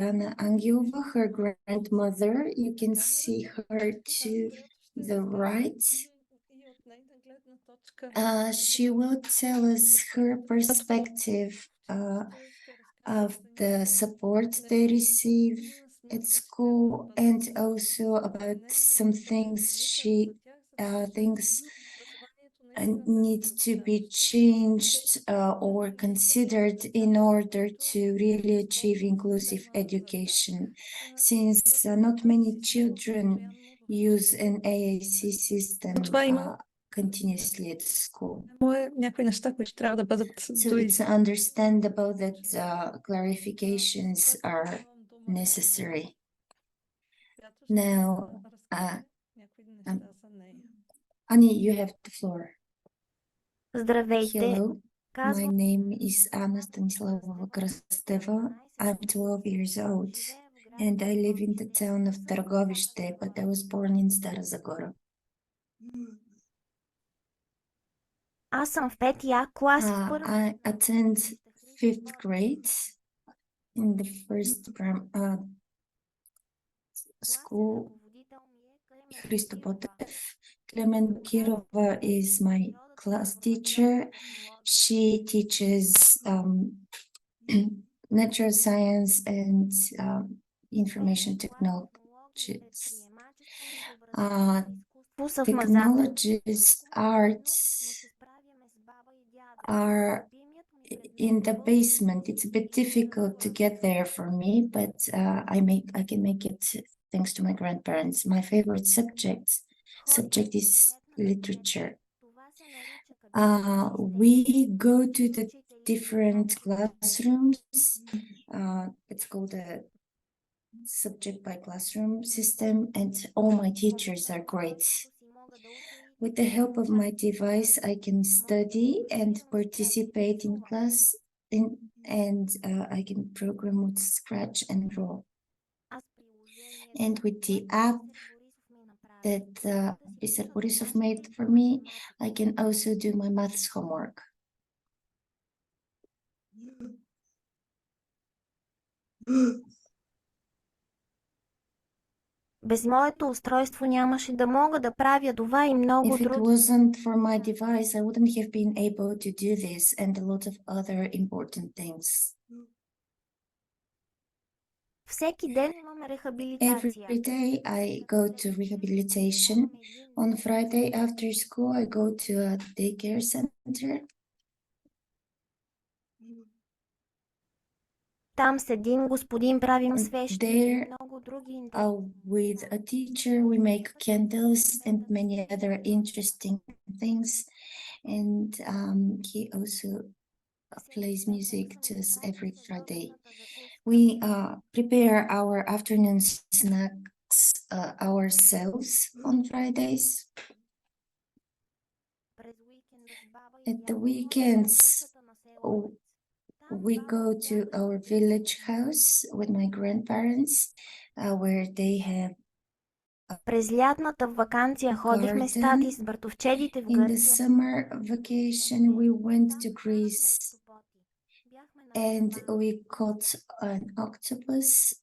Diana Angelova, her grandmother. You can see her to the right. She will tell us her perspective of the support they receive at school, and also about some things she thinks need to be changed or considered in order to really achieve inclusive education, since not many children use an AAC system continuously at school. So it's understandable that clarifications are necessary. Now, Annie, you have the floor. Здравейте. Hello, my name is Anna Stanislava Krasteva. I'm 12 years old and I live in the town of Tърговище, but I was born in Стара Загора. Аз съм в 5-я клас. I attend 5th grade in the first school. Христо Ботев. Клемен Кирова is my class teacher. She teaches natural science and information technologies. Technologies, arts are in the basement. It's a bit difficult to get there for me, but I can make it thanks to my grandparents. My favorite subject is literature. We go to the different classrooms. It's called a subject by classroom system, and all my teachers are great. With the help of my device, I can study and participate in class, and I can program with Scratch and Draw. And with the app that Mr. Borisov made for me, I can also do my maths homework. Без моето устройство нямаше да мога да правя това и много други. If it wasn't for my device, I wouldn't have been able to do this and a lot of other important things. Всеки ден имам рехабилитация. Every day I go to rehabilitation. On Friday after school, I go to a daycare center. Там с един господин правим свещи и много други. With a teacher, we make candles and many other interesting things. And he also plays music to us every Friday. We prepare our afternoon snacks ourselves on Fridays. At the weekends, we go to our village house with my grandparents, where they have През лятната ваканция ходихме с тати с братовчедите в Гърция. In the summer vacation, we went to Greece and we caught an octopus.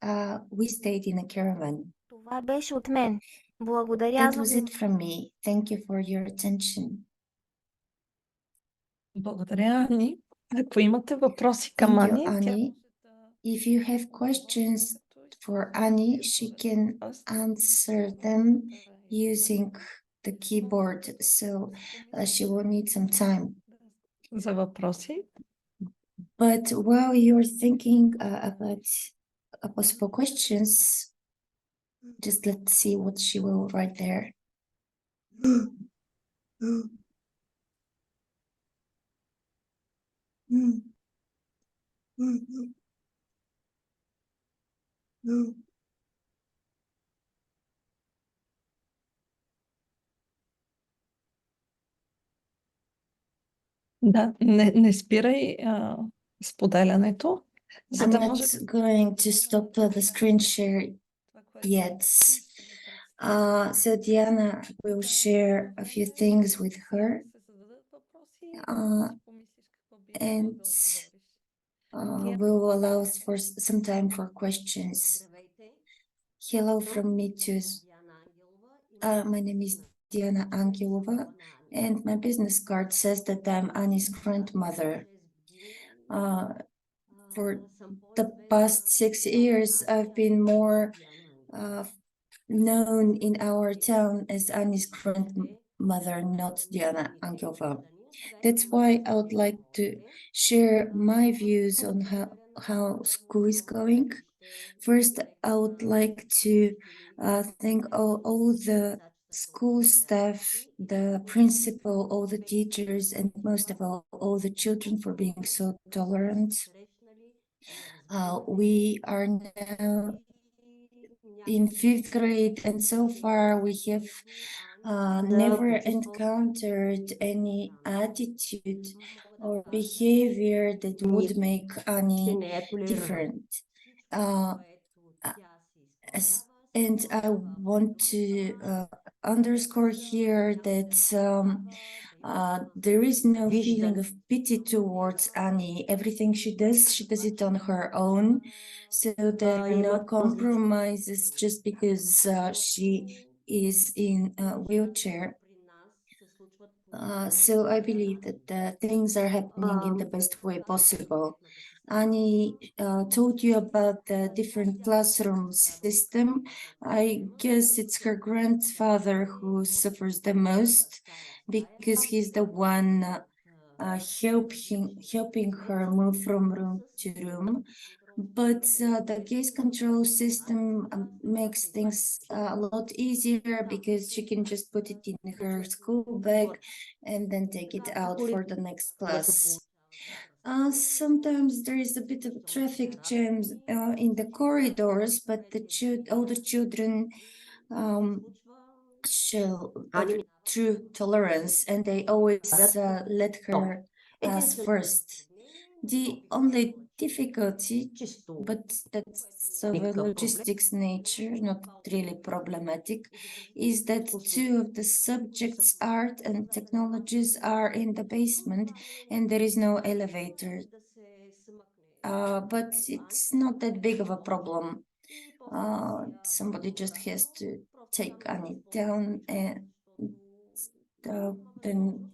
We stayed in a caravan. Това беше от мен. Благодаря That was it from me. Thank you for your attention. Благодаря, Ани. Ако имате въпроси към Ани, If you have questions for Annie, she can answer them using the keyboard, so she will need some time. За въпроси. But while you're thinking about possible questions, just let's see what she will write there. Да, не спирай споделянето. I'm not going to stop the screen share yet. So Diana will share a few things with her. And we'll allow for some time for questions. Hello from me too. My name is Diana Angelova, and my business card says that I'm Annie's grandmother. For the past 6 years, I've been more known in our town as Annie's grandmother, not Diana Angelova. That's why I would like to share my views on how school is going. First, I would like to thank all the school staff, the principal, all the teachers, and most of all the children for being so tolerant. We are now in 5th grade, and so far we have never encountered any attitude or behavior that would make Annie different. And I want to underscore here that there is no feeling of pity towards Annie. Everything she does it on her own. So there are no compromises just because she is in a wheelchair. So I believe that things are happening in the best way possible. Annie told you about the different classroom system. I guess it's her grandfather who suffers the most because he's the one helping her move from room to room. But the gaze control system makes things a lot easier because she can just put it in her school bag and then take it out for the next class. Sometimes there is a bit of traffic jams in the corridors, but all the children show true tolerance, and they always let her pass first. The only difficulty, but that's of a logistics nature, not really problematic, is that 2 of the subjects, art and technologies, are in the basement and there is no elevator. But it's not that big of a problem. Somebody just has to take Annie down and then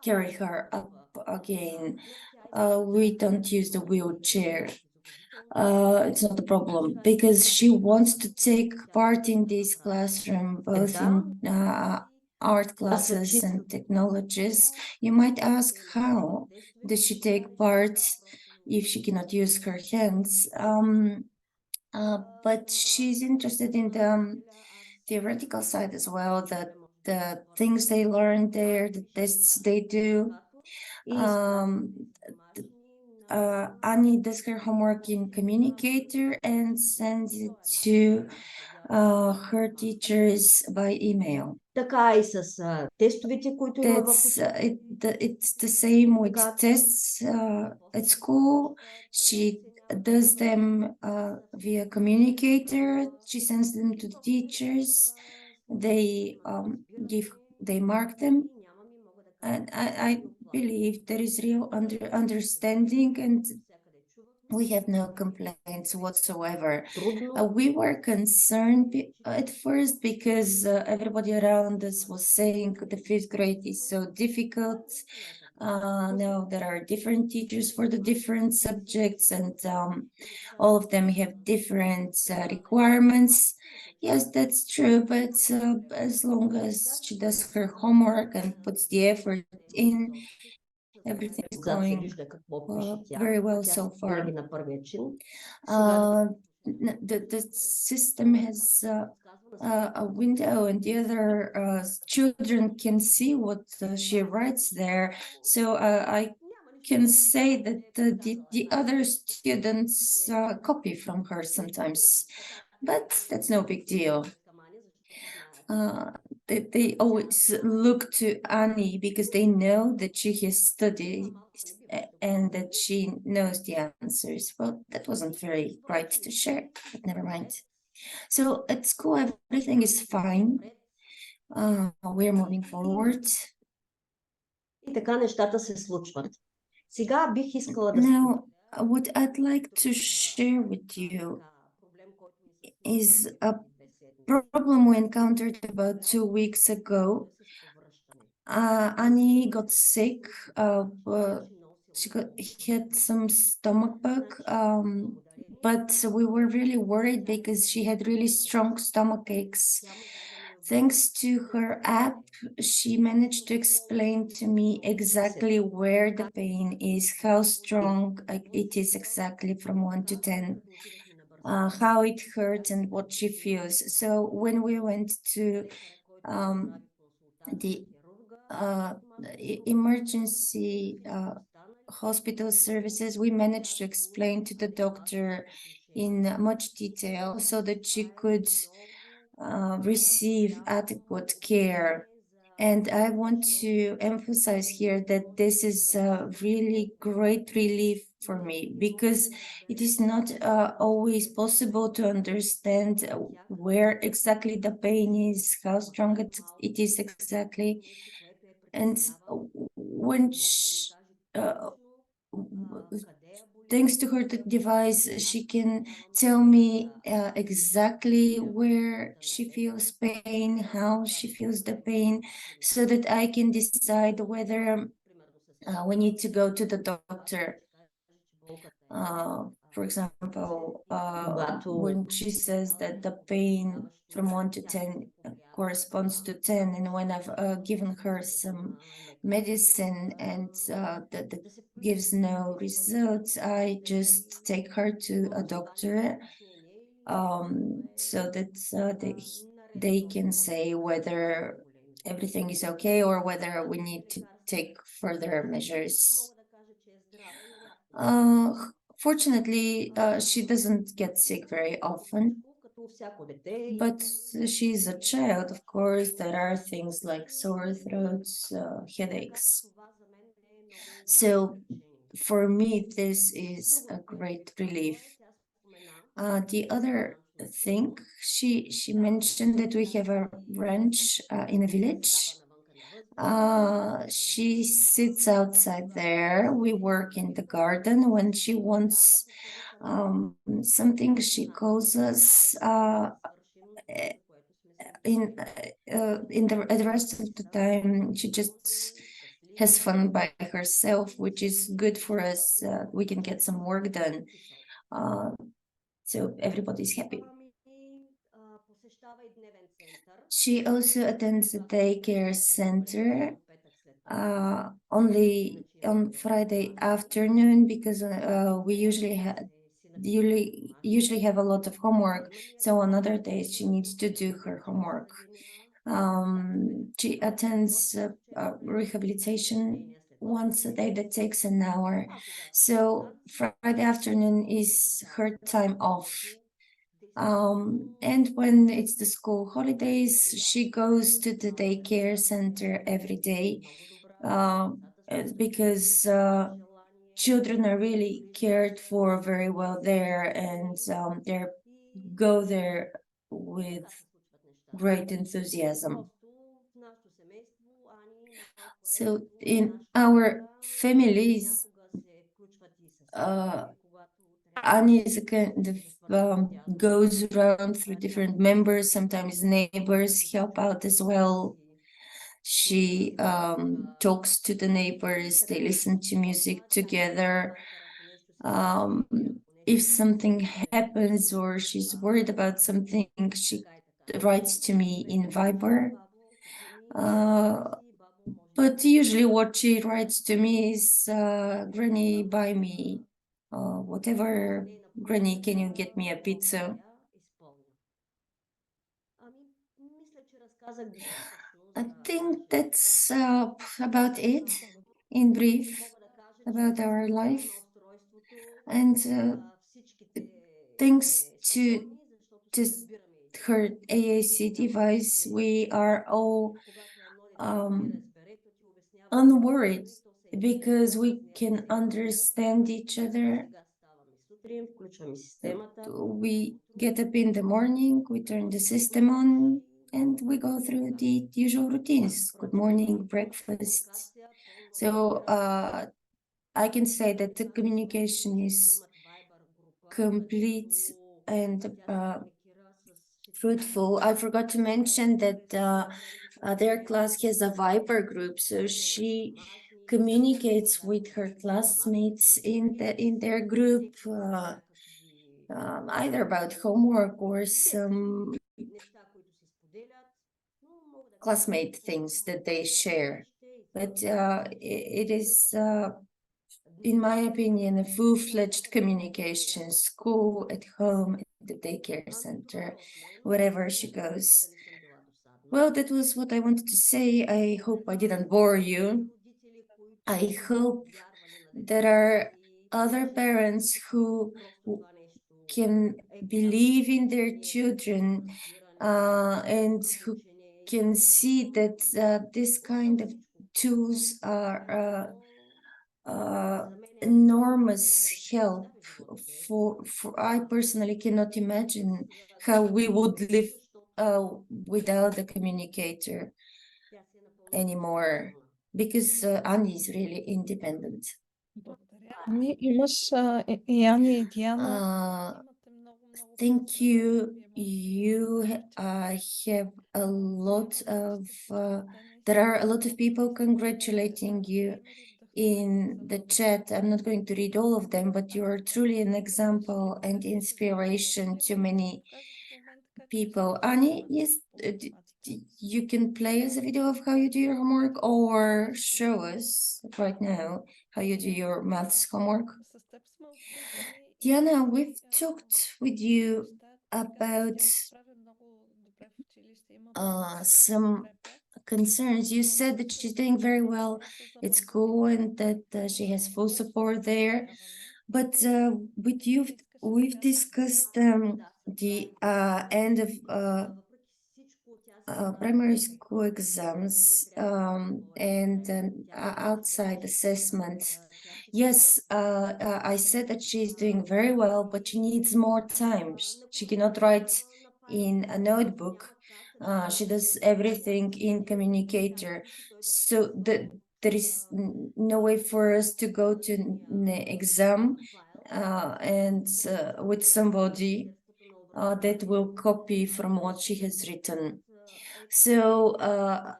carry her up again. We don't use the wheelchair. It's not a problem because she wants to take part in this classroom, both in art classes and technologies. You might ask, how does she take part if she cannot use her hands? But she's interested in the theoretical side as well, the things they learn there, the tests they do. Annie does her homework in Communicator and sends it to her teachers by email. Така и с тестовете, които има в It's the same with tests at school. She does them via Communicator. She sends them to the teachers. They mark them. And I believe there is real understanding, and we have no complaints whatsoever. We were concerned at first because everybody around us was saying the 5th grade is so difficult. Now there are different teachers for the different subjects, and all of them have different requirements. Yes, that's true, but as long as she does her homework and puts the effort in, everything is going very well so far. The system has a window, and the other children can see what she writes there. So I can say that the other students copy from her sometimes, but that's no big deal. They always look to Annie because they know that she has studied and that she knows the answers. Well, that wasn't very bright to share, but never mind. So at school, everything is fine. We're moving forward. И така нещата се случват. Сега бих искала да... Now, what I'd like to share with you is a problem we encountered about 2 weeks ago. Annie got sick. She had some stomach bug, but we were really worried because she had really strong stomach aches. Thanks to her app, she managed to explain to me exactly where the pain is, how strong it is exactly from 1 to 10, how it hurts and what she feels. So when we went to the emergency hospital services, we managed to explain to the doctor in much detail so that she could receive adequate care. And I want to emphasize here that this is a really great relief for me, because it is not always possible to understand where exactly the pain is, how strong it is exactly. And when thanks to her device, she can tell me exactly where she feels pain, how she feels the pain, so that I can decide whether we need to go to the doctor. For example, when she says that the pain from 1 to 10 corresponds to 10, and when I've given her some medicine and that gives no results, I just take her to a doctor, so that they can say whether everything is okay or whether we need to take further measures. Fortunately, she doesn't get sick very often, but she's a child, of course. There are things like sore throats, headaches. So for me, this is a great relief. The other thing, she mentioned that we have a ranch in a village. She sits outside there. We work in the garden. When she wants something, she calls us. At the rest of the time, she just has fun by herself, which is good for us. We can get some work done. So everybody's happy. She also attends a daycare center only on Friday afternoon, because we usually have a lot of homework. So on other days she needs to do her homework. She attends rehabilitation once a day that takes an hour. So Friday afternoon is her time off. And when it's the school holidays, she goes to the daycare center every day, because children are really cared for very well there, and they go there with great enthusiasm. So in our families, Annie is a kind of goes around through different members. Sometimes neighbors help out as well. She talks to the neighbors. They listen to music together. If something happens or she's worried about something, she writes to me in Viber. But usually what she writes to me is, Granny, buy me whatever. Granny, can you get me a pizza? I think that's about it in brief about our life. And thanks to her AAC device, we are all unworried, because we can understand each other. We get up in the morning, we turn the system on, and we go through the usual routines. Good morning, breakfast. So I can say that the communication is complete and fruitful. I forgot to mention that their class has a Viber group, so she communicates with her classmates in their group, either about homework or some classmate things that they share. But it is, in my opinion, a full-fledged communication, school, at home, at the daycare center, wherever she goes. Well, that was what I wanted to say. I hope I didn't bore you. I hope there are other parents who can believe in their children and who can see that this kind of tools are enormous help for I personally cannot imagine how we would live without the communicator anymore, because Annie is really independent. Ани, имаш и Ани и Диана. Thank you. You have a lot of, there are a lot of people congratulating you in the chat. I'm not going to read all of them, but you are truly an example and inspiration to many people. Annie, yes, you can play us a video of how you do your homework, or show us right now how you do your maths homework. Diana, we've talked with you about some concerns. You said that she's doing very well at school and that she has full support there. But with you, we've discussed the end of primary school exams and outside assessment. Yes, I said that she's doing very well, but she needs more time. She cannot write in a notebook. She does everything in communicator. So there is no way for us to go to an exam and with somebody that will copy from what she has written. So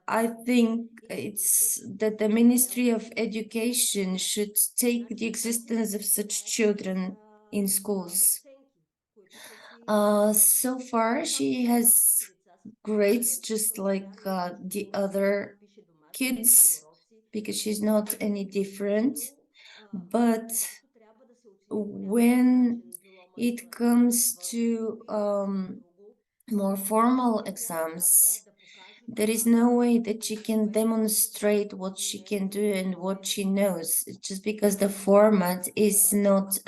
I think it's that the Ministry of Education should take the existence of such children in schools. So far, she has grades just like the other kids, because she's not any different. But when it comes to more formal exams, there is no way that she can demonstrate what she can do and what she knows, just because the format is not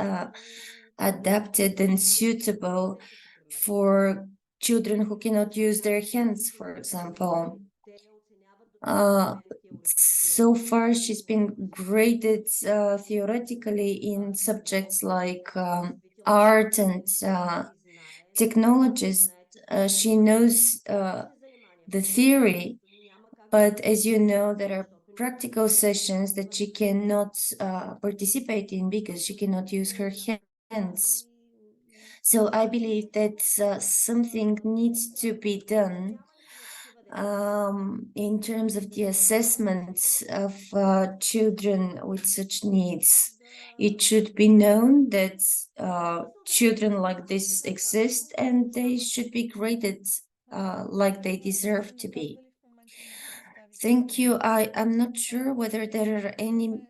adapted and suitable for children who cannot use their hands, for example. So far, she's been graded theoretically in subjects like art and technologies. She knows the theory, but as you know, there are practical sessions that she cannot participate in because she cannot use her hands. So I believe that something needs to be done in terms of the assessment of children with such needs. It should be known that children like this exist and they should be graded like they deserve to be. Thank you. I'm not sure whether there are any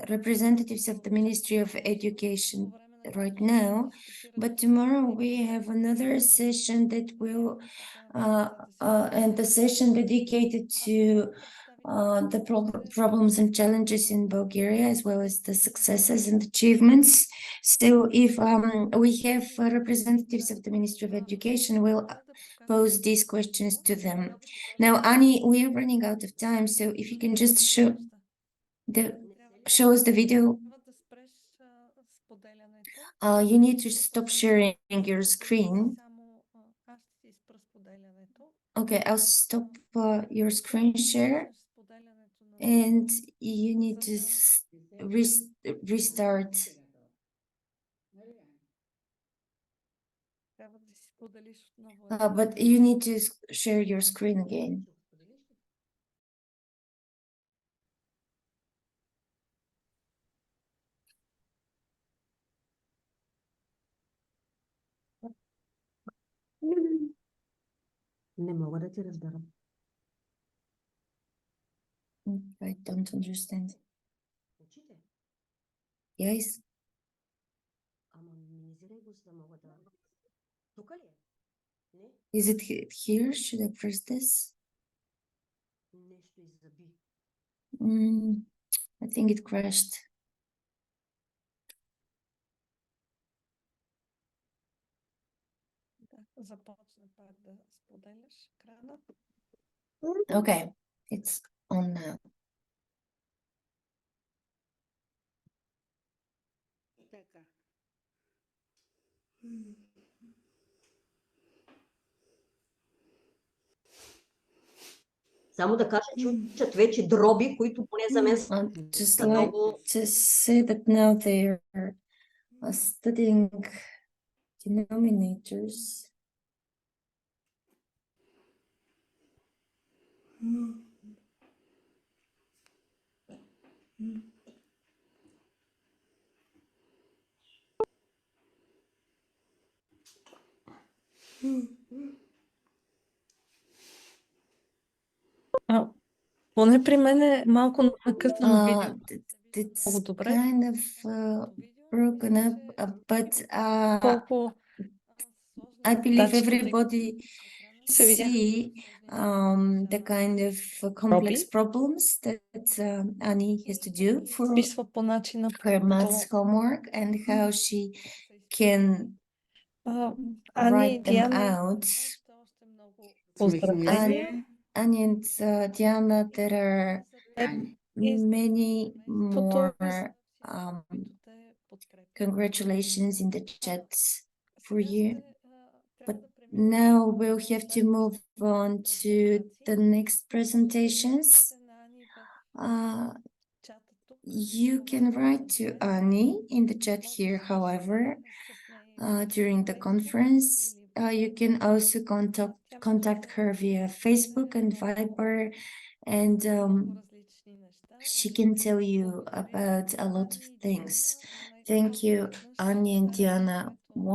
representatives of the Ministry of Education right now, but tomorrow we have another session that will and the session dedicated to the problems and challenges in Bulgaria, as well as the successes and achievements. So if we have representatives of the Ministry of Education, we'll pose these questions to them. Now, Annie, we are running out of time, so if you can just show us the video. You need to stop sharing your screen. Okay, I'll stop your screen share, and you need to restart. But you need to share your screen again. Не мога да ти разбера. I don't understand. Очите? Yes. Ама минимизирай го, за да мога да... Тук ли е? Не? Is it here? Should I press this? Нещо иззаби. I think it crashed. Започна пак да споделяш екрана. Okay, it's on now. Така. Само да кажа, че учат вече дроби, които поне за мен Just са like много... to say that now they are studying denominators. Поне при мен е малко накъсано видео. It's Много добре. kind of broken up, but Колко I believe тачките everybody се видя. see the kind of complex problems that Annie has to do for Писва по начина, her maths homework and how she can Ани и write them Диана, out. поздравления. Annie and Diana, there are many more congratulations in the chat for you. But now we'll have to move on to the next presentations. You can write to Annie in the chat here, however, during the conference. You can also contact her via Facebook and Viber, and she can tell you about a lot of things. Thank you, Annie and Diana,